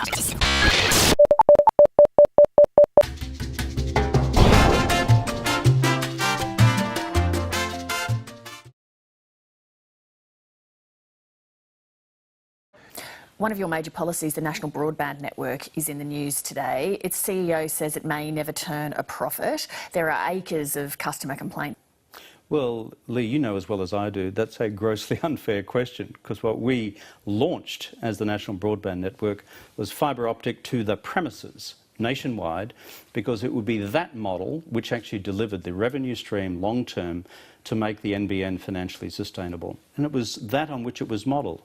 One of your major policies, the National Broadband Network, is in the news today. Its CEO says it may never turn a profit. There are acres of customer complaints. Well, Lee, you know as well as I do, that's a grossly unfair question, because what we launched as the National Broadband Network was fibre optic to the premises nationwide, because it would be that model which actually delivered the revenue stream long term to make the NBN financially sustainable. And it was that on which it was modelled.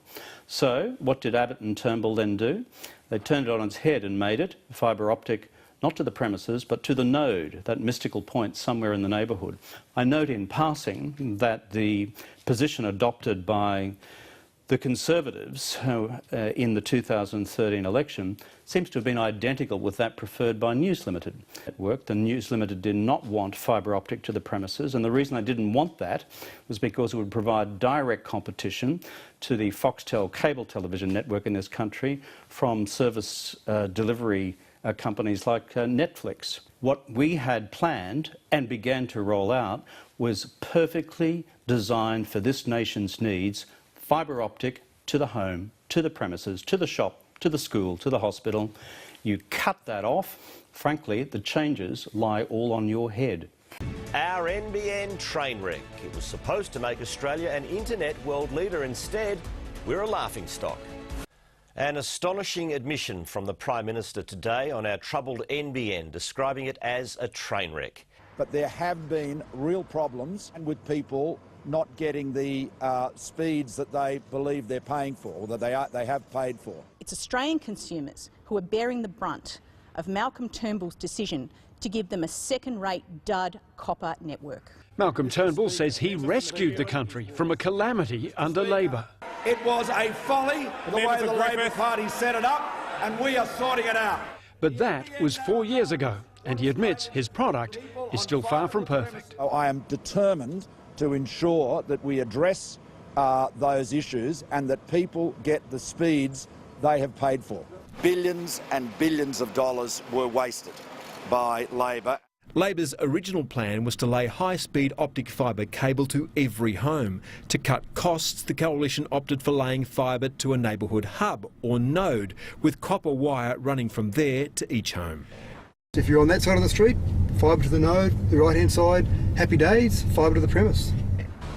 So what did Abbott and Turnbull then do? They turned it on its head and made it fibre optic not to the premises, but to the node, that mystical point somewhere in the neighbourhood. I note in passing that the position adopted by the Conservatives in the 2013 election seems to have been identical with that preferred by News Limited network. The News Limited did not want fibre optic to the premises, and the reason they didn't want that was because it would provide direct competition to the Foxtel cable television network in this country from service delivery companies like Netflix. What we had planned and began to roll out was perfectly designed for this nation's needs: fibre optic to the home, to the premises, to the shop, to the school, to the hospital. You cut that off, frankly, the changes lie all on your head. Our NBN train wreck. It was supposed to make Australia an internet world leader. Instead, we're a laughingstock. An astonishing admission from the Prime Minister today on our troubled NBN, describing it as a train wreck. But there have been real problems with people not getting the speeds that they believe they're paying for, or that they have paid for. It's Australian consumers who are bearing the brunt of Malcolm Turnbull's decision to give them a second-rate dud copper network. Malcolm Turnbull says he rescued the country from a calamity under Labor. It was a folly, the way the Labor Party set it up, and we are sorting it out. But that was 4 years ago, and he admits his product is still far from perfect. I am determined to ensure that we address those issues and that people get the speeds they have paid for. Billions and billions of dollars were wasted by Labor. Labor's original plan was to lay high-speed optic fibre cable to every home. To cut costs, the coalition opted for laying fibre to a neighbourhood hub or node, with copper wire running from there to each home. If you're on that side of the street, fibre to the node, the right-hand side, happy days, fibre to the premise.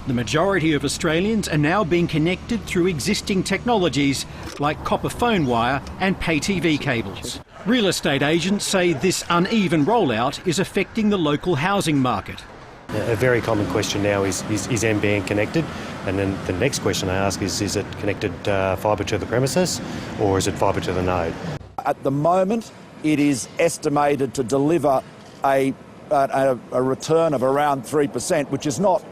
The majority of Australians are now being connected through existing technologies like copper phone wire and pay TV cables. Real estate agents say this uneven rollout is affecting the local housing market. A very common question now is NBN connected? And then the next question I ask is it connected fibre to the premises, or is it fibre to the node? At the moment, it is estimated to deliver a return of around 3%, which is not.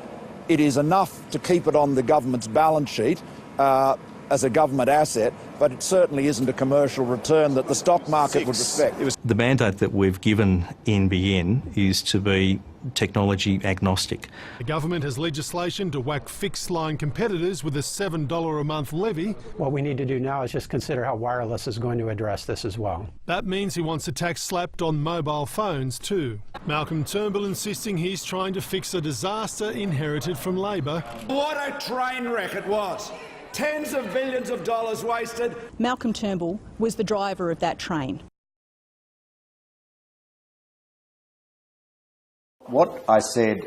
It is enough to keep it on the government's balance sheet as a government asset, but it certainly isn't a commercial return that the stock market would respect. The mandate that we've given NBN is to be technology agnostic. The government has legislation to whack fixed-line competitors with a $7 a month levy. What we need to do now is just consider how wireless is going to address this as well. That means he wants a tax slapped on mobile phones too. Malcolm Turnbull insisting he's trying to fix a disaster inherited from Labor. What a train wreck it was! Tens of billions of dollars wasted. Malcolm Turnbull was the driver of that train. What I said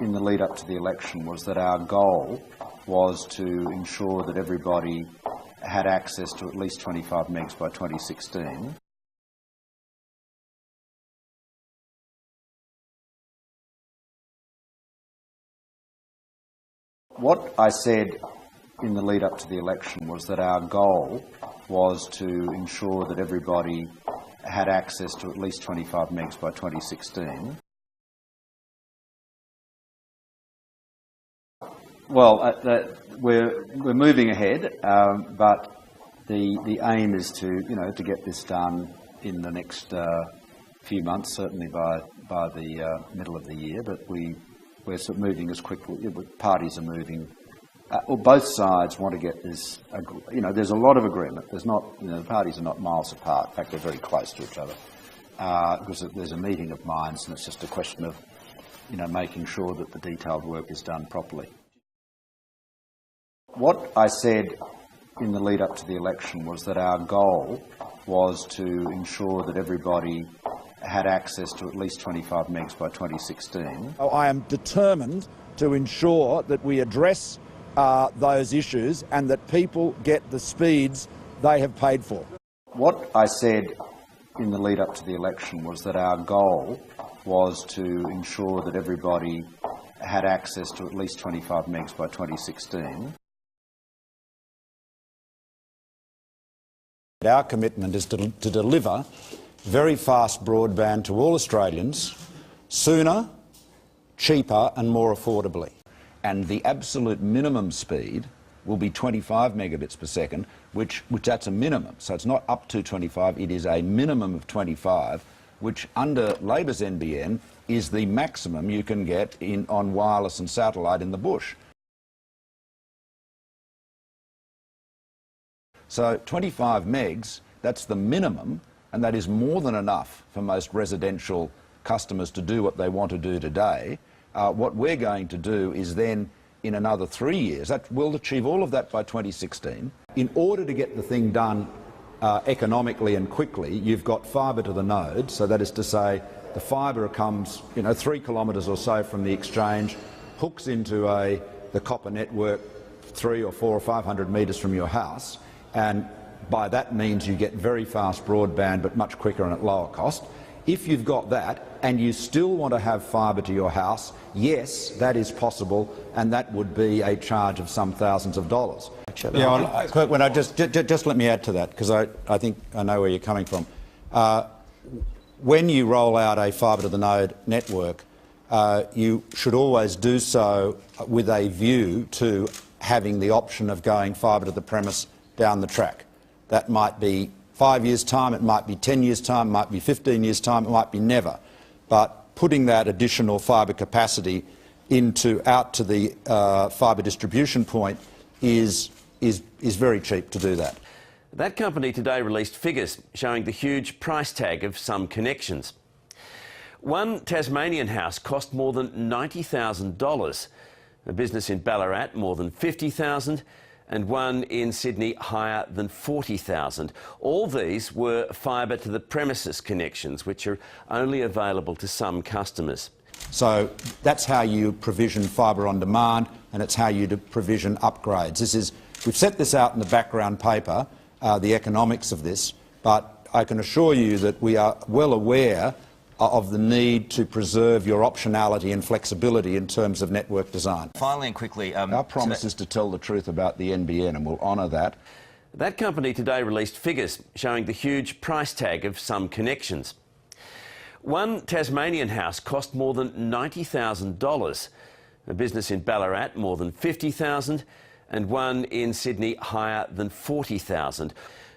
in the lead up to the election was that our goal was to ensure that everybody had access to at least 25 megs by 2016. What I said in the lead up to the election was that our goal was to ensure that everybody had access to at least 25 megs by 2016. Well, we're moving ahead, but the aim is to to get this done in the next few months, certainly by the middle of the year. But we're sort of moving as quickly. Parties are moving Well, both sides want to get this, there's a lot of agreement. There's not, the parties are not miles apart. In fact, they're very close to each other because there's a meeting of minds, and it's just a question of, making sure that the detailed work is done properly. What I said in the lead up to the election was that our goal was to ensure that everybody had access to at least 25 megs by 2016. I am determined to ensure that we address those issues and that people get the speeds they have paid for. What I said in the lead up to the election was that our goal was to ensure that everybody had access to at least 25 megs by 2016. Our commitment is to deliver very fast broadband to all Australians sooner, cheaper and more affordably. And the absolute minimum speed will be 25 megabits per second, which that's a minimum. So it's not up to 25, it is a minimum of 25, which under Labor's NBN is the maximum you can get on wireless and satellite in the bush. So 25 megs, that's the minimum, and that is more than enough for most residential customers to do what they want to do today. What we're going to do is then, in another 3 years, we'll achieve all of that by 2016. In order to get the thing done economically and quickly, you've got fibre to the node, so that is to say the fibre comes 3 kilometres or so from the exchange, hooks into the copper network 300 or 400 or 500 metres from your house, and by that means you get very fast broadband but much quicker and at lower cost. If you've got that and you still want to have fibre to your house, yes, that is possible, and that would be a charge of some thousands of dollars. Yeah, just let me add to that, because I think I know where you're coming from. When you roll out a fibre to the node network, you should always do so with a view to having the option of going fibre to the premise down the track. That might be 5 years' time, it might be 10 years' time, it might be 15 years' time, it might be never. But putting that additional fibre capacity out to the fibre distribution point is very cheap to do that. That company today released figures showing the huge price tag of some connections. One Tasmanian house cost more than $90,000, a business in Ballarat more than $50,000, and one in Sydney higher than $40,000. All these were fibre to the premises connections, which are only available to some customers. So that's how you provision fibre on demand, and it's how you provision upgrades. We've set this out in the background paper, the economics of this, but I can assure you that we are well aware of the need to preserve your optionality and flexibility in terms of network design. Finally and quickly, our promise is to tell the truth about the NBN, and we'll honour that. That company today released figures showing the huge price tag of some connections. One Tasmanian house cost more than $90,000, a business in Ballarat more than $50,000, and one in Sydney higher than $40,000.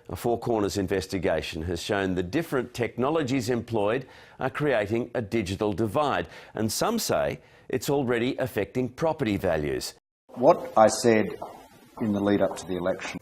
A Four Corners investigation has shown the different technologies employed are creating a digital divide, and some say it's already affecting property values. What I said in the lead up to the election